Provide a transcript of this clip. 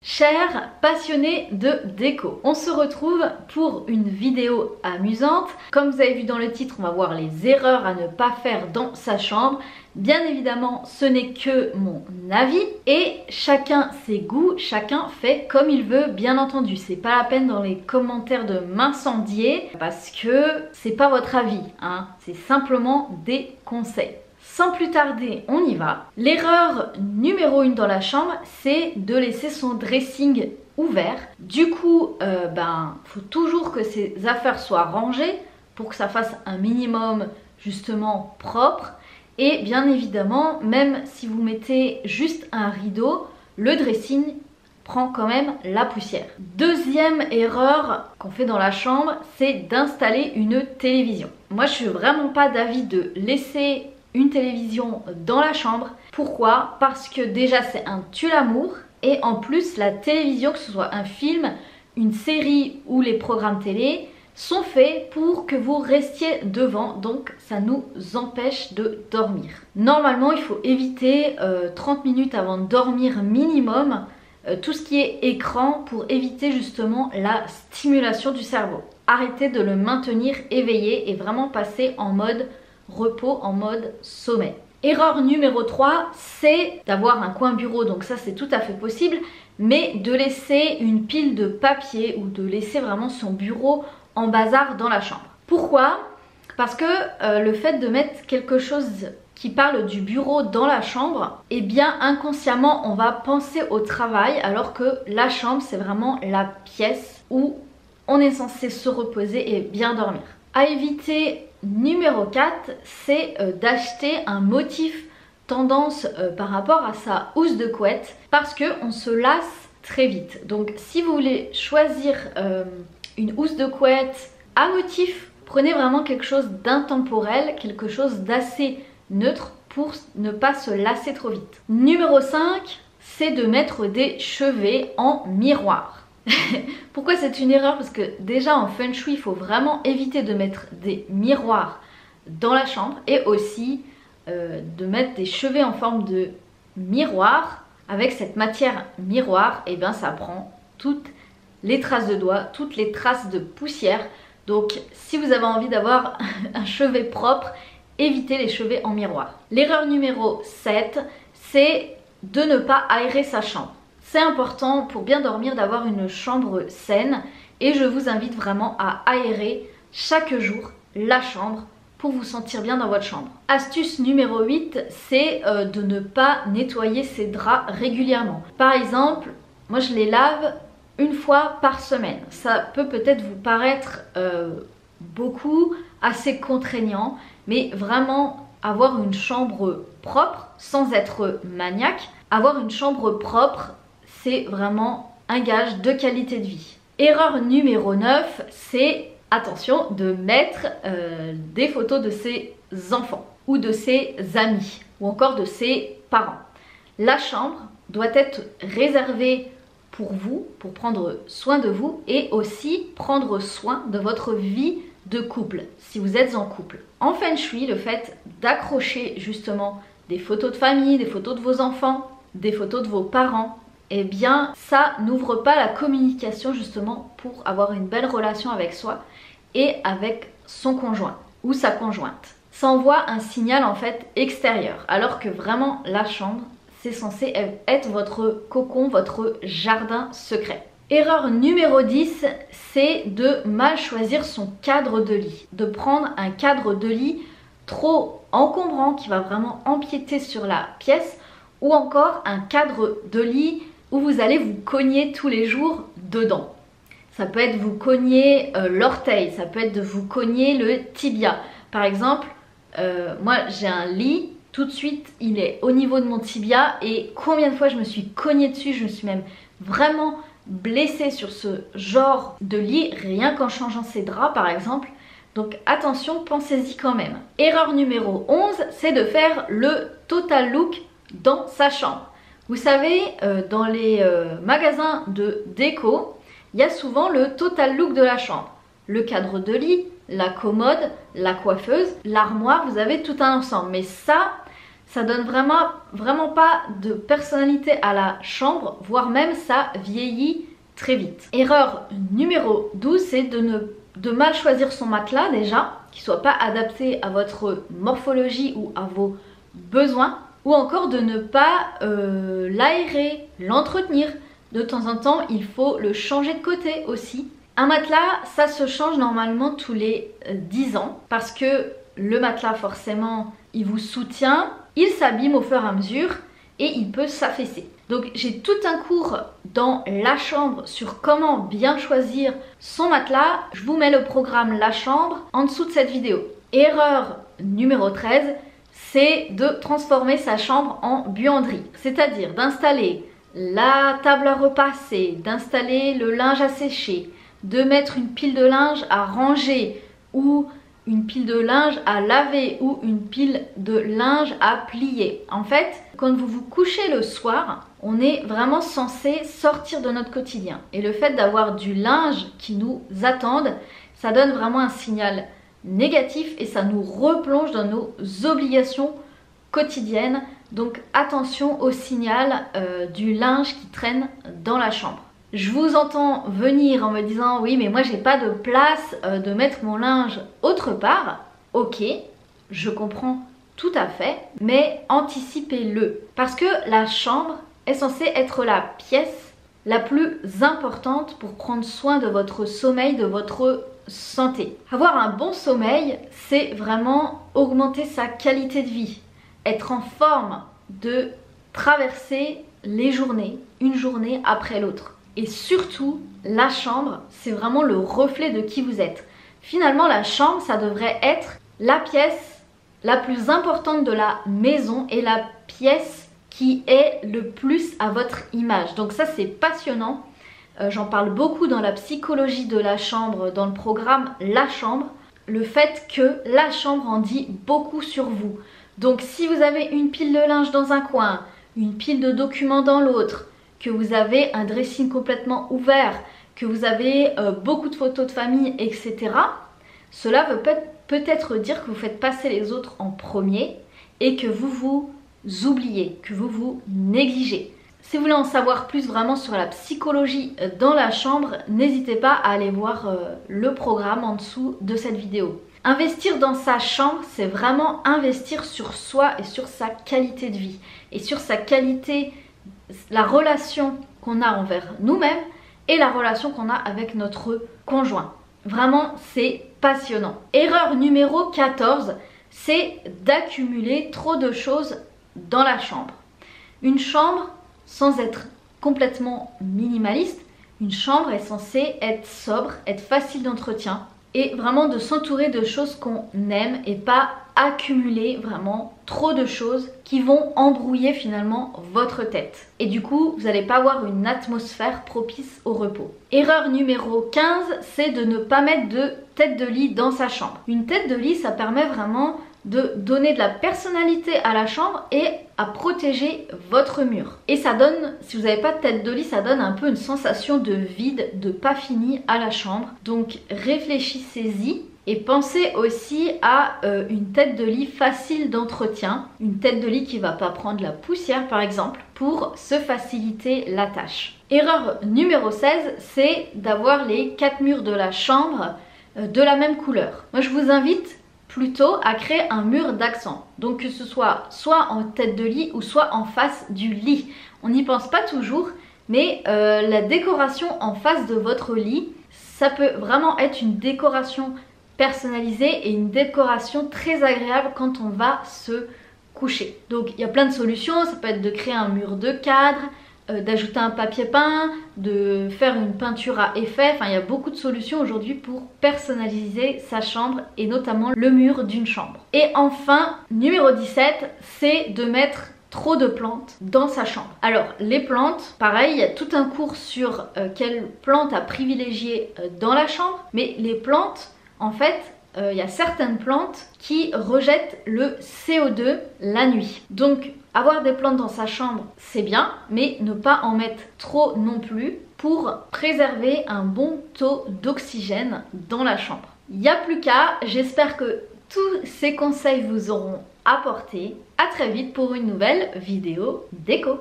Chers passionnés de déco, on se retrouve pour une vidéo amusante. Comme vous avez vu dans le titre, on va voir les erreurs à ne pas faire dans sa chambre. Bien évidemment, ce n'est que mon avis et chacun ses goûts, chacun fait comme il veut, bien entendu. C'est pas la peine dans les commentaires de m'incendier parce que c'est pas votre avis, hein. C'est simplement des conseils. Sans plus tarder, on y va. L'erreur numéro 1 dans la chambre, c'est de laisser son dressing ouvert. Du coup, faut toujours que ses affaires soient rangées pour que ça fasse un minimum justement propre. Et bien évidemment, même si vous mettez juste un rideau, le dressing prend quand même la poussière. Deuxième erreur qu'on fait dans la chambre, c'est d'installer une télévision. Moi, je suis vraiment pas d'avis de laisser une télévision dans la chambre. Pourquoi? Parce que déjà c'est un tue-l'amour et en plus la télévision, que ce soit un film, une série ou les programmes télé, sont faits pour que vous restiez devant, donc ça nous empêche de dormir. Normalement il faut éviter 30 minutes avant de dormir minimum tout ce qui est écran pour éviter justement la stimulation du cerveau. Arrêtez de le maintenir éveillé et vraiment passer en mode repos, en mode sommeil. Erreur numéro 3, c'est d'avoir un coin bureau, donc ça c'est tout à fait possible, mais de laisser une pile de papier ou de laisser vraiment son bureau en bazar dans la chambre. Pourquoi? Parce que le fait de mettre quelque chose qui parle du bureau dans la chambre, eh bien inconsciemment on va penser au travail, alors que la chambre c'est vraiment la pièce où on est censé se reposer et bien dormir. À éviter, numéro 4, c'est d'acheter un motif tendance par rapport à sa housse de couette parce qu'on se lasse très vite. Donc si vous voulez choisir une housse de couette à motif, prenez vraiment quelque chose d'intemporel, quelque chose d'assez neutre pour ne pas se lasser trop vite. Numéro 5, c'est de mettre des chevets en miroir. Pourquoi c'est une erreur? Parce que déjà en feng shui, il faut vraiment éviter de mettre des miroirs dans la chambre et aussi de mettre des chevets en forme de miroir. Avec cette matière miroir, et bien ça prend toutes les traces de doigts, toutes les traces de poussière. Donc si vous avez envie d'avoir un chevet propre, évitez les chevets en miroir. L'erreur numéro 7, c'est de ne pas aérer sa chambre. C'est important pour bien dormir d'avoir une chambre saine et je vous invite vraiment à aérer chaque jour la chambre pour vous sentir bien dans votre chambre. Astuce numéro 8, c'est de ne pas nettoyer ses draps régulièrement. Par exemple, moi je les lave une fois par semaine. Ça peut peut-être vous paraître beaucoup, assez contraignant, mais vraiment avoir une chambre propre sans être maniaque, avoir une chambre propre, c'est vraiment un gage de qualité de vie. Erreur numéro 9, c'est attention de mettre des photos de ses enfants ou de ses amis ou encore de ses parents. La chambre doit être réservée pour vous, pour prendre soin de vous et aussi prendre soin de votre vie de couple si vous êtes en couple. En feng shui, le fait d'accrocher justement des photos de famille, des photos de vos enfants, des photos de vos parents, eh bien ça n'ouvre pas la communication justement pour avoir une belle relation avec soi et avec son conjoint ou sa conjointe. Ça envoie un signal en fait extérieur, alors que vraiment la chambre c'est censé être votre cocon, votre jardin secret. Erreur numéro 10, c'est de mal choisir son cadre de lit. De prendre un cadre de lit trop encombrant qui va vraiment empiéter sur la pièce ou encore un cadre de lit où vous allez vous cogner tous les jours dedans. Ça peut être vous cogner l'orteil, ça peut être de vous cogner le tibia. Par exemple, moi j'ai un lit, tout de suite il est au niveau de mon tibia et combien de fois je me suis cognée dessus, je me suis même vraiment blessée sur ce genre de lit, rien qu'en changeant ses draps par exemple. Donc attention, pensez-y quand même. Erreur numéro 11, c'est de faire le total look dans sa chambre. Vous savez, dans les magasins de déco, il y a souvent le total look de la chambre. Le cadre de lit, la commode, la coiffeuse, l'armoire, vous avez tout un ensemble. Mais ça, Ça donne vraiment pas de personnalité à la chambre, voire même ça vieillit très vite. Erreur numéro 12, c'est de mal choisir son matelas déjà, qui soit pas adapté à votre morphologie ou à vos besoins, ou encore de ne pas l'aérer, l'entretenir. De temps en temps, il faut le changer de côté aussi. Un matelas, ça se change normalement tous les 10 ans, parce que le matelas, forcément, il vous soutient, il s'abîme au fur et à mesure et il peut s'affaisser. Donc j'ai tout un cours dans la chambre sur comment bien choisir son matelas. Je vous mets le programme La Chambre en dessous de cette vidéo. Erreur numéro 13, c'est de transformer sa chambre en buanderie. C'est-à-dire d'installer la table à repasser, d'installer le linge à sécher, de mettre une pile de linge à ranger ou une pile de linge à laver ou une pile de linge à plier. En fait, quand vous vous couchez le soir, on est vraiment censé sortir de notre quotidien. Et le fait d'avoir du linge qui nous attende, ça donne vraiment un signal négatif et ça nous replonge dans nos obligations quotidiennes. Donc attention au signal du linge qui traîne dans la chambre. Je vous entends venir en me disant oui mais moi j'ai pas de place de mettre mon linge autre part. Ok, je comprends tout à fait, mais anticipez-le. Parce que la chambre est censée être la pièce la plus importante pour prendre soin de votre sommeil, de votre santé. Avoir un bon sommeil, c'est vraiment augmenter sa qualité de vie, être en forme de traverser les journées, une journée après l'autre. Et surtout, la chambre, c'est vraiment le reflet de qui vous êtes. Finalement, la chambre, ça devrait être la pièce la plus importante de la maison et la pièce qui est le plus à votre image. Donc ça, c'est passionnant. J'en parle beaucoup dans la psychologie de la chambre, dans le programme La Chambre. Le fait que la chambre en dit beaucoup sur vous. Donc si vous avez une pile de linge dans un coin, une pile de documents dans l'autre, que vous avez un dressing complètement ouvert, que vous avez beaucoup de photos de famille, etc. Cela veut peut-être dire que vous faites passer les autres en premier et que vous vous oubliez, que vous vous négligez. Si vous voulez en savoir plus vraiment sur la psychologie dans la chambre, n'hésitez pas à aller voir le programme en dessous de cette vidéo. Investir dans sa chambre, c'est vraiment investir sur soi et sur sa qualité de vie et sur sa qualité, la relation qu'on a envers nous-mêmes et la relation qu'on a avec notre conjoint. Vraiment, c'est passionnant. Erreur numéro 14, c'est d'accumuler trop de choses dans la chambre. Une chambre, sans être complètement minimaliste, une chambre est censée être sobre, être facile d'entretien et vraiment de s'entourer de choses qu'on aime et pas accumuler vraiment trop de choses qui vont embrouiller finalement votre tête. Et du coup, vous n'allez pas avoir une atmosphère propice au repos. Erreur numéro 15, c'est de ne pas mettre de tête de lit dans sa chambre. Une tête de lit, ça permet vraiment de donner de la personnalité à la chambre et à protéger votre mur. Et ça donne, si vous n'avez pas de tête de lit, ça donne un peu une sensation de vide, de pas fini à la chambre. Donc réfléchissez-y. Et pensez aussi à une tête de lit facile d'entretien, une tête de lit qui ne va pas prendre la poussière par exemple, pour se faciliter la tâche. Erreur numéro 16, c'est d'avoir les 4 murs de la chambre de la même couleur. Moi je vous invite plutôt à créer un mur d'accent. Donc que ce soit en tête de lit ou soit en face du lit. On n'y pense pas toujours, mais la décoration en face de votre lit, ça peut vraiment être une décoration personnalisée et une décoration très agréable quand on va se coucher. Donc il y a plein de solutions, ça peut être de créer un mur de cadre, d'ajouter un papier peint, de faire une peinture à effet, enfin il y a beaucoup de solutions aujourd'hui pour personnaliser sa chambre et notamment le mur d'une chambre. Et enfin, numéro 17, c'est de mettre trop de plantes dans sa chambre. Alors les plantes, pareil, il y a tout un cours sur quelles plantes à privilégier dans la chambre, mais les plantes, en fait, il y a certaines plantes qui rejettent le CO2 la nuit. Donc avoir des plantes dans sa chambre, c'est bien, mais ne pas en mettre trop non plus pour préserver un bon taux d'oxygène dans la chambre. Il n'y a plus qu'à, j'espère que tous ces conseils vous auront apporter. À très vite pour une nouvelle vidéo déco.